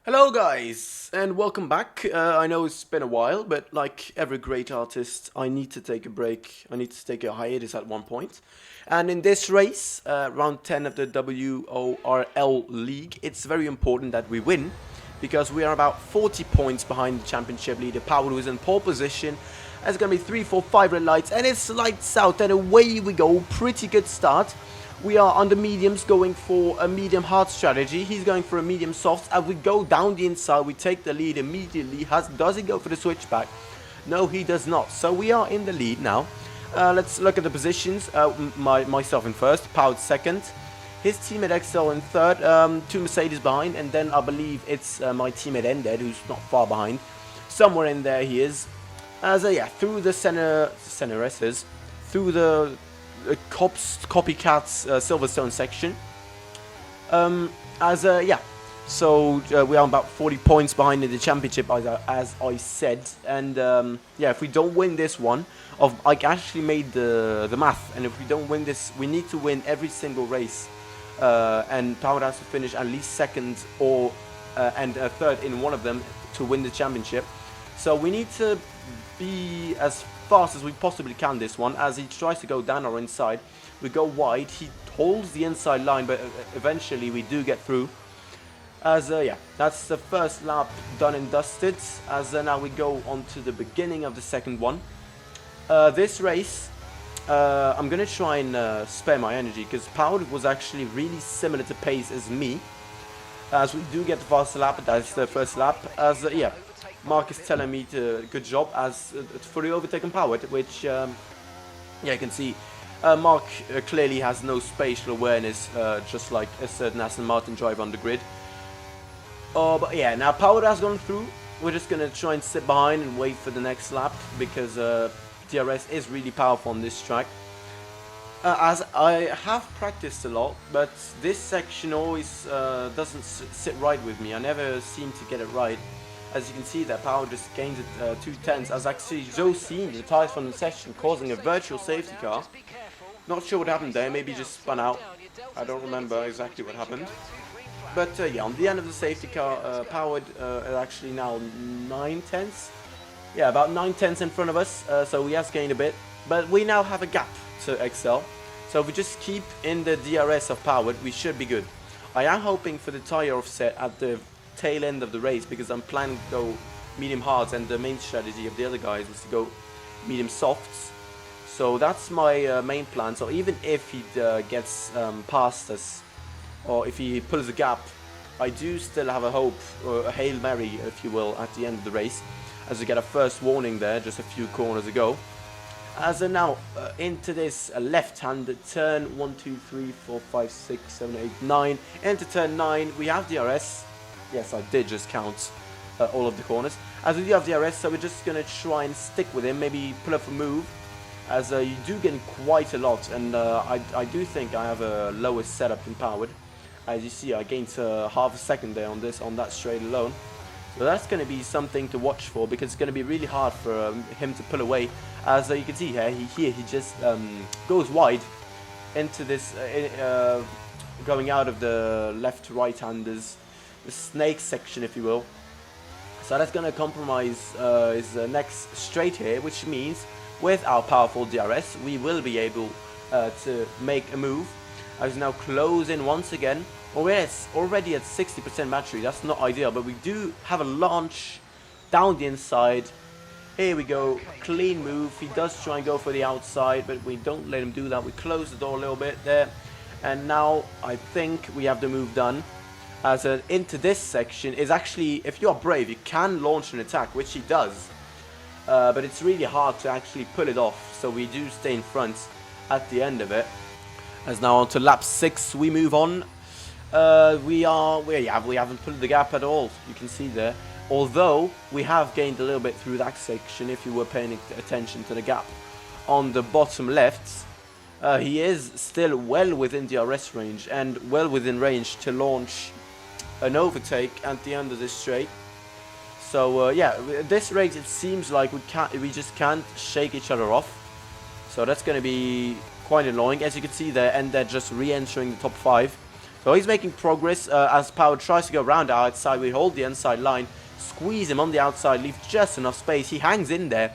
Hello guys, and welcome back. I know it's been a while, but like every great artist, I need to take a break. I need to take a hiatus at one point. And in this race, round 10 of the WORL League, it's very important that we win, because we are about 40 points behind the championship leader, Power, who is in pole position. There's going to be 3, 4, 5 red lights, and it's lights out, and away we go. Pretty good start. We are on the mediums, going for a medium hard strategy. He's going for a medium soft. As we go down the inside, we take the lead immediately. Does he go for the switchback? No, he does not. So we are in the lead now. Let's look at the positions. Myself in first, Powered second. His teammate Excel in third. Two Mercedes behind, and then I believe it's my teammate Ended, who's not far behind. Somewhere in there he is. Yeah, through the center S's, through the copycats Silverstone section. Yeah, so we are about 40 points behind in the championship, as I said, and yeah, if we don't win this one, I actually made the math, and if we don't win this, we need to win every single race, and Power has to finish at least second or and third in one of them to win the championship. So we need to be as fast as we possibly can this one. As he tries to go down our inside, we go wide. He holds the inside line, but eventually we do get through. Yeah, that's the first lap done and dusted. Now we go on to the beginning of the second one. This race, I'm gonna try and spare my energy, because Power was actually really similar to pace as me. As we do get the faster lap, that's the first lap. Yeah, Mark is telling me good job, as fully overtaken Powered, which yeah, you can see Mark clearly has no spatial awareness, just like a certain Aston Martin driver on the grid. But yeah, now Powered has gone through. We're just gonna try and sit behind and wait for the next lap, because DRS is really powerful on this track. As I have practiced a lot, but this section always doesn't sit right with me. I never seem to get it right. As you can see, that Power just gained 2/10, as actually Joe seen the tyres from the session, causing a virtual safety car. Not sure what happened there, maybe just spun out. I don't remember exactly what happened. But yeah, on the end of the safety car, Powered actually now 9/10. Yeah, about 9/10 in front of us, so he has gained a bit. But we now have a gap to Excel. So if we just keep in the DRS of Powered, we should be good. I am hoping for the tyre offset at the tail end of the race, because I'm planning to go medium hards, and the main strategy of the other guys was to go medium softs. So that's my main plan. So even if he gets past us, or if he pulls a gap, I do still have a hope, or a Hail Mary if you will, at the end of the race, as we get a first warning there just a few corners ago. Now into this left-handed turn, 1, 2, 3, 4, 5, 6, 7, 8, 9. Into turn 9, we have DRS. Yes, I did just count all of the corners. As we do have DRS, so we're just going to try and stick with him, maybe pull up a move, as you do gain quite a lot, and I do think I have a lower setup than Powered. As you see, I gained half a second there on that straight alone. So that's going to be something to watch for, because it's going to be really hard for him to pull away. As you can see here, he just goes wide into this, going out of the left-right-handers, the snake section, if you will. So that's going to compromise his next straight here, which means with our powerful DRS, we will be able to make a move. As we now close in once again. We're already at 60% battery. That's not ideal, but we do have a launch down the inside. Here we go, clean move. He does try and go for the outside, but we don't let him do that. We close the door a little bit there, and now I think we have the move done. Into this section is actually, if you are brave, you can launch an attack, which he does, but it's really hard to actually pull it off. So we do stay in front at the end of it. As now on to lap 6, we move on. We haven't pulled the gap at all. You can see there. Although we have gained a little bit through that section, if you were paying attention to the gap on the bottom left. He is still well within DRS range, and well within range to launch an overtake at the end of this straight. So yeah, this race it seems like we just can't shake each other off. So that's going to be quite annoying. As you can see there, and they're just re-entering the top 5. So So he's making progress as Power tries to go around the outside. We hold the inside line, squeeze him on the outside, leave just enough space. He hangs in there,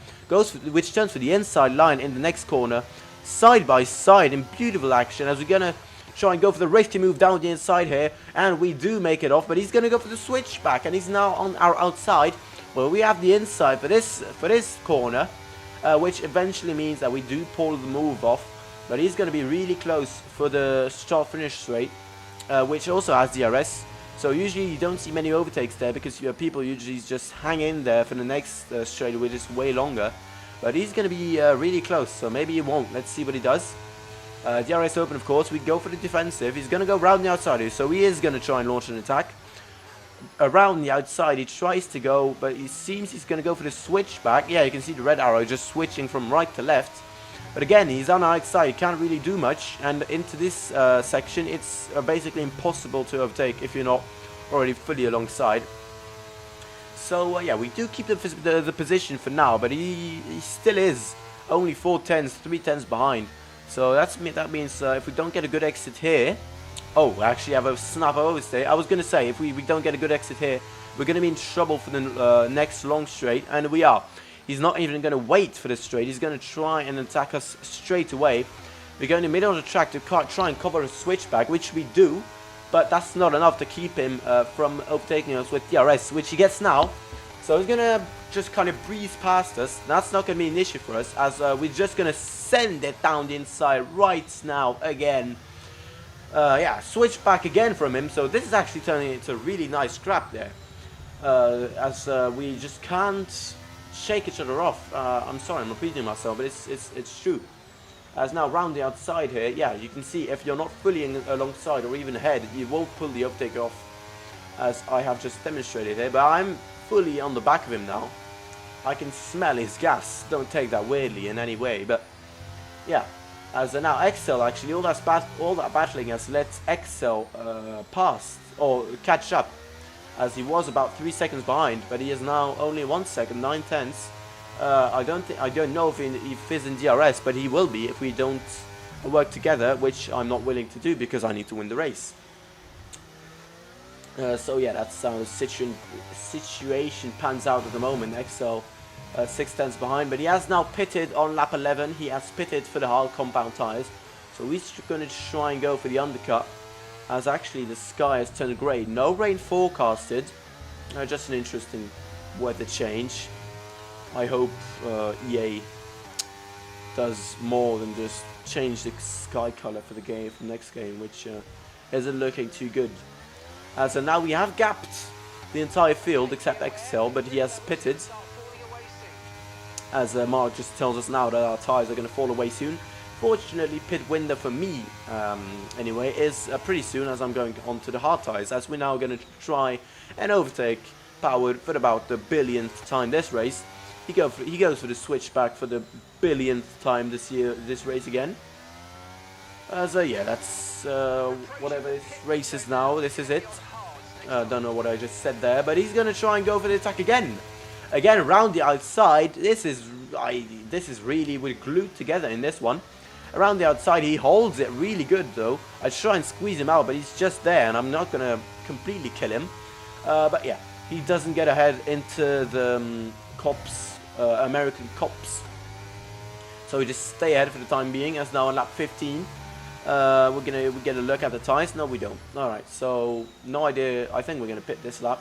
which turns for the inside line in the next corner, side by side in beautiful action as we're going to try and go for the risky move down the inside here, and we do make it off, but he's going to go for the switchback, and he's now on our outside. Well, we have the inside for this corner, which eventually means that we do pull the move off, but he's going to be really close for the start finish straight, which also has DRS. So usually you don't see many overtakes there because people usually just hang in there for the next straight, which is way longer. But he's going to be really close, so maybe he won't. Let's see what he does. DRS open, of course. We go for the defensive. He's going to go around the outside here, so he is going to try and launch an attack. Around the outside, he tries to go, but he seems he's going to go for the switchback. Yeah, you can see the red arrow just switching from right to left. But again, he's on the outside, he can't really do much, and into this section, it's basically impossible to overtake if you're not already fully alongside. So yeah, we do keep the position for now, but he still is only 4 tenths, 3 tenths behind. So that means if we don't get a good exit here, oh, actually I have a snap overstay. I was going to say, if we don't get a good exit here, we're going to be in trouble for the next long straight, and we are. He's not even going to wait for the straight. He's going to try and attack us straight away. We go in the middle of the track to try and cover a switchback, which we do. But that's not enough to keep him from overtaking us with DRS, which he gets now. So he's going to just kind of breeze past us. That's not going to be an issue for us, as we're just going to send it down the inside right now again. Yeah, switchback again from him. So this is actually turning into a really nice scrap there. As we just can't shake each other off. I'm sorry, I'm repeating myself, but it's true. As now round the outside here, yeah, you can see if you're not fully alongside or even ahead, you won't pull the overtake off, as I have just demonstrated here. But I'm fully on the back of him now. I can smell his gas. Don't take that weirdly in any way, but yeah. As now Excel, actually, all that battling has let Excel pass or catch up, as he was about 3 seconds behind, but he is now only 1 second, 9 tenths. I don't know if he's in DRS, but he will be if we don't work together, which I'm not willing to do because I need to win the race. So yeah, that's how the situation pans out at the moment. Excel 6 tenths behind, but he has now pitted on lap 11. He has pitted for the hard compound tires, so he's going to try and go for the undercut, as actually the sky has turned grey. No rain forecasted, just an interesting weather change. I hope EA does more than just change the sky color for the game, for the next game, which isn't looking too good. So now we have gapped the entire field except Excel, but he has pitted. As Mark just tells us now that our tyres are going to fall away soon. Fortunately, pit window for me, anyway, is pretty soon, as I'm going on to the hard tyres, as we're now going to try and overtake Power for about the billionth time this race. He goes for the switchback for the billionth time this race again. So yeah, that's whatever this race is now. This is it. Don't know what I just said there, but he's going to try and go for the attack again. Again, around the outside. This is really, we're glued together in this one. Around the outside, he holds it really good though. I try and squeeze him out, but he's just there, and I'm not going to completely kill him. But yeah, he doesn't get ahead into the cops, American cops. So we just stay ahead for the time being, as now on lap 15. We get a look at the tires. No, we don't. Alright, so no idea. I think we're going to pit this lap.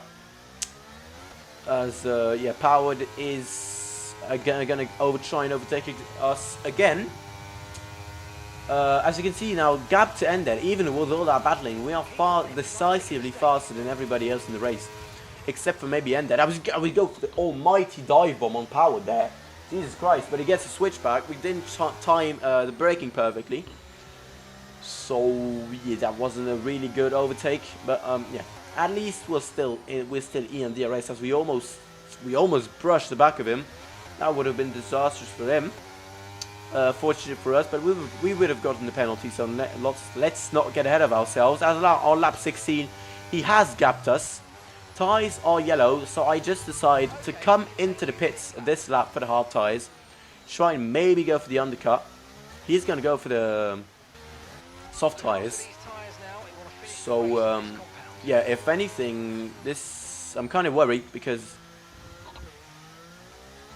As yeah, Powered is going to try and overtake us again. As you can see now, gap to end there. Even with all that battling, we are decisively faster than everybody else in the race, except for maybe Ended. I would go for the almighty dive bomb on Powered there. Jesus Christ! But he gets a switchback. We didn't time the braking perfectly, so yeah, that wasn't a really good overtake. But yeah. At least we're still in DRS, as we almost brushed the back of him. That would have been disastrous for him. Fortunate for us, but we would have gotten the penalty. So let's not get ahead of ourselves. As on lap 16, he has gapped us. Tyres are yellow, so I just decide to come into the pits this lap for the hard tyres. Try and maybe go for the undercut. He's going to go for the soft tyres. So yeah, if anything, this I'm kind of worried because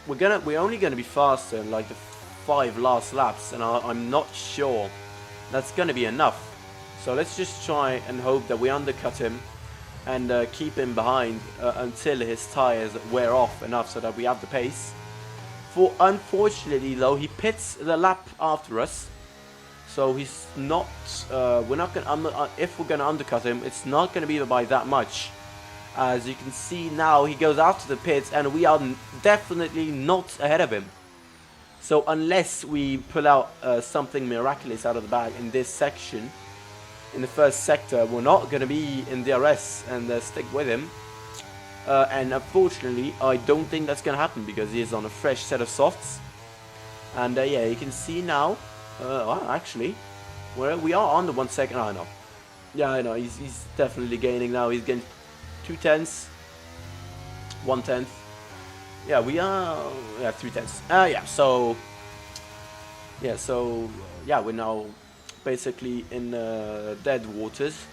we're only gonna be faster in like the 5 last laps, and I'm not sure that's gonna be enough. So let's just try and hope that we undercut him and keep him behind until his tires wear off enough so that we have the pace. For unfortunately though, he pits the lap after us, so he's not. We're not gonna. If we're gonna undercut him, it's not gonna be by that much. As you can see now, he goes after the pits, and we are definitely not ahead of him. So unless we pull out something miraculous out of the bag in this section, in the first sector, we're not going to be in DRS and stick with him. And unfortunately, I don't think that's going to happen because he is on a fresh set of softs. And yeah, you can see now, well, actually, we are on the 1 second. I know. Yeah, I know. He's definitely gaining now. He's getting 2/10, 1/10. Yeah, we are. Yeah, 3/10. Yeah. So. Yeah. So. Yeah, we're now basically in dead waters.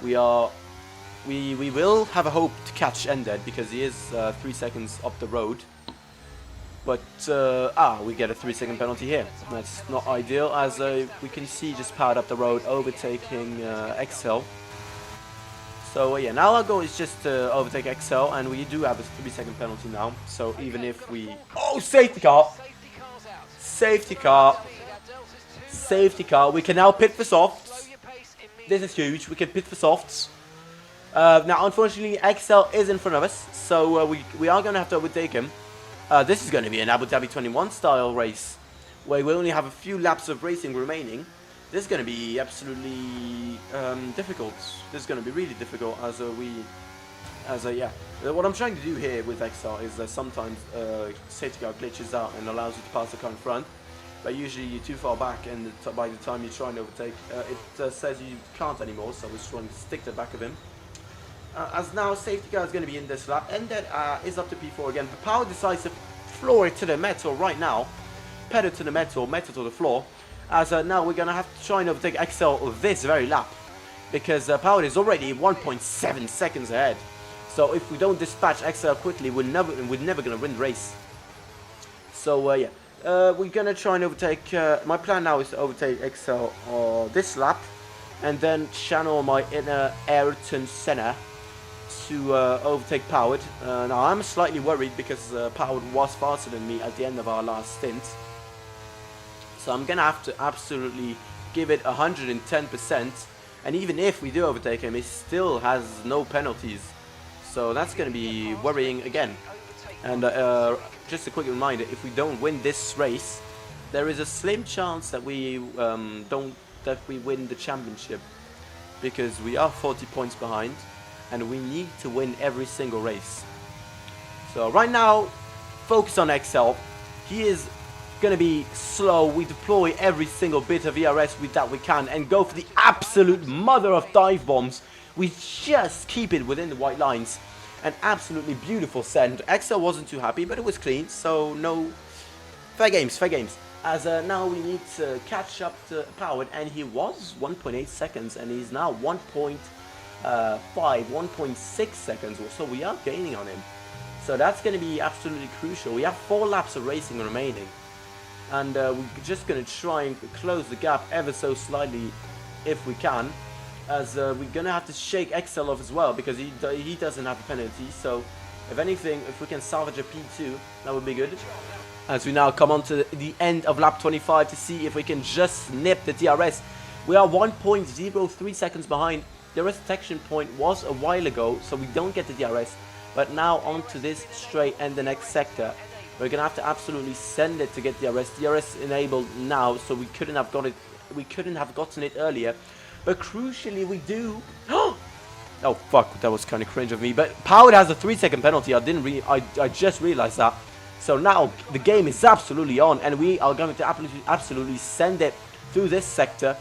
We will have a hope to catch Ended because he is 3 seconds up the road. But we get a 3-second penalty here. That's not ideal, as we can see just powered up the road, overtaking XL. So yeah, now our goal is just to overtake XL, and we do have a 3-second penalty now. So even if we... Oh, safety car! Safety car! Safety car. We can now pit for softs. This is huge. We can pit for softs. Now, unfortunately, XL is in front of us, so we are going to have to overtake him. This is going to be an Abu Dhabi 21 style race, where we only have a few laps of racing remaining. This is going to be absolutely difficult. This is going to be really difficult yeah. What I'm trying to do here with XL is that sometimes safety car glitches out and allows you to pass the car in front. But usually you're too far back, and by the time you try and overtake, it says you can't anymore, so we're trying to stick to the back of him. As now, safety car is going to be in this lap, and that is up to P4 again. But Power decides to floor it to the metal right now. Pedal to the metal to the floor. As now we're going to have to try and overtake XL this very lap. Because Power is already 1.7 seconds ahead. So if we don't dispatch XL quickly, we're never going to win the race. So yeah. We're gonna try and overtake. My plan now is to overtake XL this lap, and then channel my inner Ayrton Senna to overtake Powered. Now I'm slightly worried because Powered was faster than me at the end of our last stint, so I'm gonna have to absolutely give it 110%. And even if we do overtake him, he still has no penalties, so that's gonna be worrying again. And just a quick reminder, if we don't win this race, there is a slim chance that we win the championship, because we are 40 points behind and we need to win every single race. So right now, focus on XL. He is going to be slow. We deploy every single bit of ERS that we can and go for the absolute mother of dive bombs. We just keep it within the white lines. An absolutely beautiful send. XL wasn't too happy, but it was clean, so no... Fair games, fair games. As now we need to catch up to Powered, and he was 1.8 seconds, and he's now 1.5, 1.6 seconds, so we are gaining on him. So that's going to be absolutely crucial. We have 4 laps of racing remaining, and we're just going to try and close the gap ever so slightly if we can. As we're going to have to shake XL off as well, because he doesn't have a penalty. So if anything, if we can salvage a P2, that would be good. As we now come on to the end of lap 25 to see if we can just snip the DRS. We are 1.03 seconds behind. The DRS detection point was a while ago, so we don't get the DRS. But now onto this straight and the next sector. We're going to have to absolutely send it to get DRS. DRS enabled now, so we couldn't have got it. We couldn't have gotten it earlier. But crucially, we do. Oh fuck, that was kind of cringe of me. But Powered has a 3-second penalty. I just realized that. So now the game is absolutely on, and we are going to absolutely send it through this sector.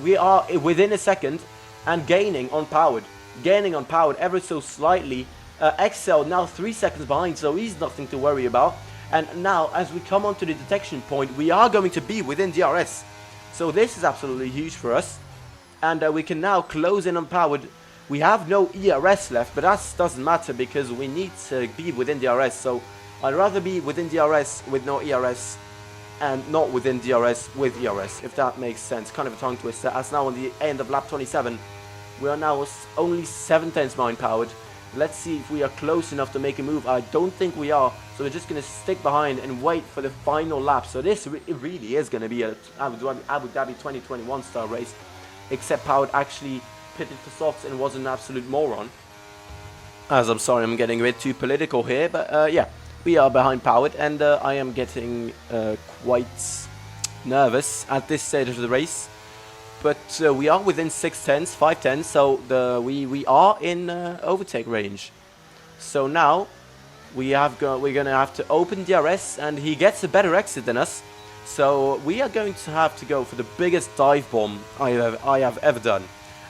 We are within a second and gaining on Powered. Gaining on Powered ever so slightly. XL now 3 seconds behind, so he's nothing to worry about. And now, as we come onto the detection point, we are going to be within DRS. So this is absolutely huge for us. And we can now close in on powered. We have no ERS left, but that doesn't matter because we need to be within DRS. So I'd rather be within DRS with no ERS and not within DRS with ERS, if that makes sense. Kind of a tongue twister. As now on the end of lap 27, we are now only 7 tenths behind powered. Let's see if we are close enough to make a move. I don't think we are, so we're just going to stick behind and wait for the final lap. So this it really is going to be a Abu Dhabi 2021 style race, except powered actually pitted for softs and was an absolute moron. As I'm sorry, I'm getting a bit too political here, but yeah, we are behind powered, and I am getting quite nervous at this stage of the race. But we are within 6 tenths, 5 tenths, so we are in overtake range. So now we're gonna have to open DRS, and he gets a better exit than us. So we are going to have to go for the biggest dive bomb I have ever done,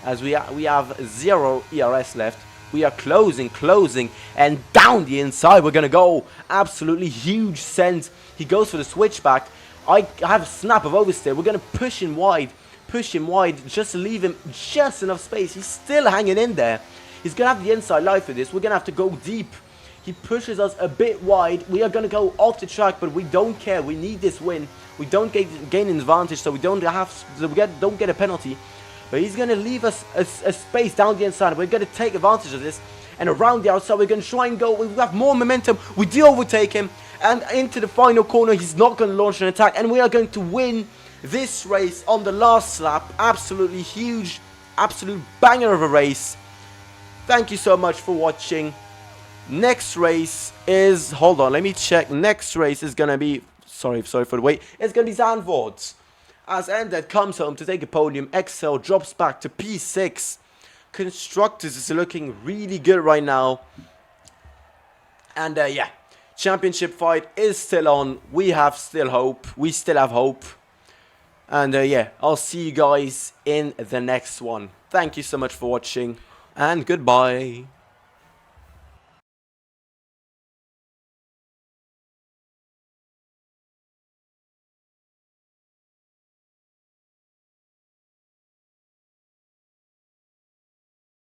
as we have 0 ERS left. We are closing, and down the inside we're gonna go. Absolutely huge send. He goes for the switchback. I have a snap of oversteer. We're gonna push him wide, just to leave him just enough space. He's still hanging in there. He's gonna have the inside line for this. We're gonna have to go deep. He pushes us a bit wide. We are gonna go off the track, but we don't care. We need this win. We don't gain an advantage, so we don't get a penalty. But he's going to leave us a space down the inside. We're going to take advantage of this. And around the outside, we're going to try and go. We have more momentum. We do overtake him. And into the final corner, he's not going to launch an attack. And we are going to win this race on the last lap. Absolutely huge. Absolute banger of a race. Thank you so much for watching. Next race is... Hold on, let me check. Next race is going to be... Sorry for the wait. It's going to be Zandvoort. As Ended comes home to take a podium, Excel drops back to P6. Constructors is looking really good right now. And yeah, championship fight is still on. We still have hope. And yeah, I'll see you guys in the next one. Thank you so much for watching, and goodbye.